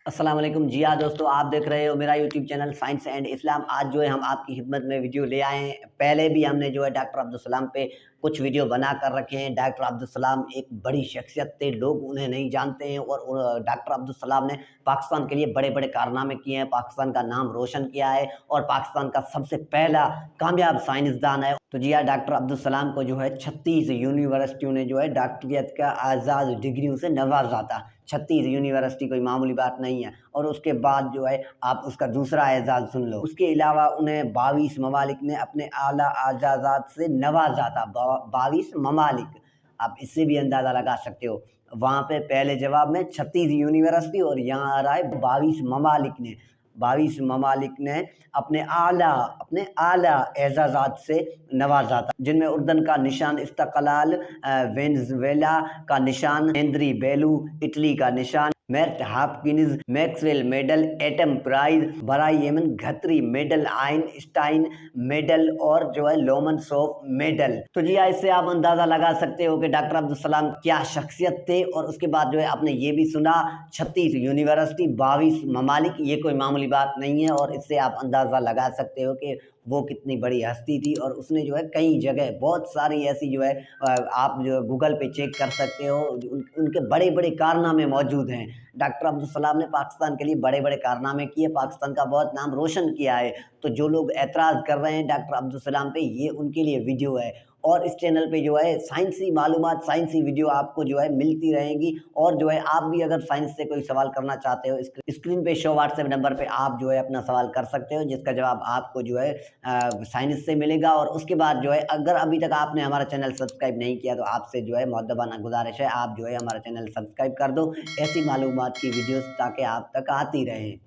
अस्सलाम वालेकुम जी हाँ दोस्तों, आप देख रहे हो मेरा YouTube channel science and Islam. आज जो है हम आपकी खिदमत में वीडियो ले आए हैं। पहले भी हमने जो है डॉक्टर अब्दुल सलाम पे कुछ वीडियो बना कर रखे हैं। डॉक्टर अब्दुल सलाम एक बड़ी शख्सियत थे, लोग उन्हें नहीं जानते हैं और डॉक्टर अब्दुल सलाम ने पाकिस्तान के लिए बड़े-बड़े कारनामे किए हैं, पाकिस्तान का नाम रोशन किया है और पाकिस्तान का सबसे पहला कामयाब साइंसदान है। तो जी हाँ, डॉक्टर अब्दुल सलाम को जो है 36 यूनिवर्सिटियों ने जो है डॉक्टरेट का आज़ाद डिग्रियों से नवाजा था। 36 यूनिवर्सिटी कोई मामूली बात नहीं है। और उसके बाद जो है आप उसका दूसरा एजाज़ सुन लो। उसके अलावा उन्हें 22 ममालिक ने अपने आला एजाज़ात से नवाजा था। 22 ममालिक, आप इससे भी अंदाज़ा लगा सकते हो। वहाँ पे पहले जवाब में 36 यूनिवर्सिटी और यहाँ आ रहा है 22 ममालिक ने। 22 ममालिक ने अपने आला एजाज़ात से नवाजा था, जिनमें उर्दन का निशान इस्तक़लाल, वेनेज़ुएला का निशान हेनरी बेलू, इटली का निशान merit Hopkins Maxwell medal, Adams prize, बराई येमन घत्री मेडल, आइंस्टाइन मेडल और जो है लोमनसोफ मेडल। तो जी हाँ, इससे आप अंदाजा लगा सकते हो कि डॉक्टर अब्दुल सलाम क्या शख्सियत थे। और उसके बाद जो है आपने ये भी सुना 36 यूनिवर्सिटी, 22 ममालिक, ये कोई मामूली बात नहीं है। और इससे आप अंदाजा लगा सकते हो कि वो कितनी बड़ी हस्ती थी। और उसने जो है कई जगह बहुत सारी ऐसी जो है आप जो गूगल पे चेक कर सकते हो, उनके बड़े बड़े कारनामे मौजूद हैं। डॉक्टर अब्दुल सलाम ने पाकिस्तान के लिए बड़े बड़े कारनामे किए, पाकिस्तान का बहुत नाम रोशन किया है। तो जो लोग एतराज़ कर रहे हैं डॉक्टर अब्दुल सलाम पे, ये उनके लिए वीडियो है। और इस चैनल पे जो है साइंसी मालूमात, साइंसी वीडियो आपको जो है मिलती रहेंगी। और जो है आप भी अगर साइंस से कोई सवाल करना चाहते हो, स्क्रीन पे शो व्हाट्सएप नंबर पे आप जो है अपना सवाल कर सकते हो, जिसका जवाब आपको जो है साइंस से मिलेगा। और उसके बाद जो है अगर अभी तक आपने हमारा चैनल सब्सक्राइब नहीं किया तो आपसे जो है मुअद्दबाना गुजारिश है, आप जो है हमारा चैनल सब्सक्राइब कर दो, ऐसी मालूमात की वीडियोस ताकि आप तक आती रहें।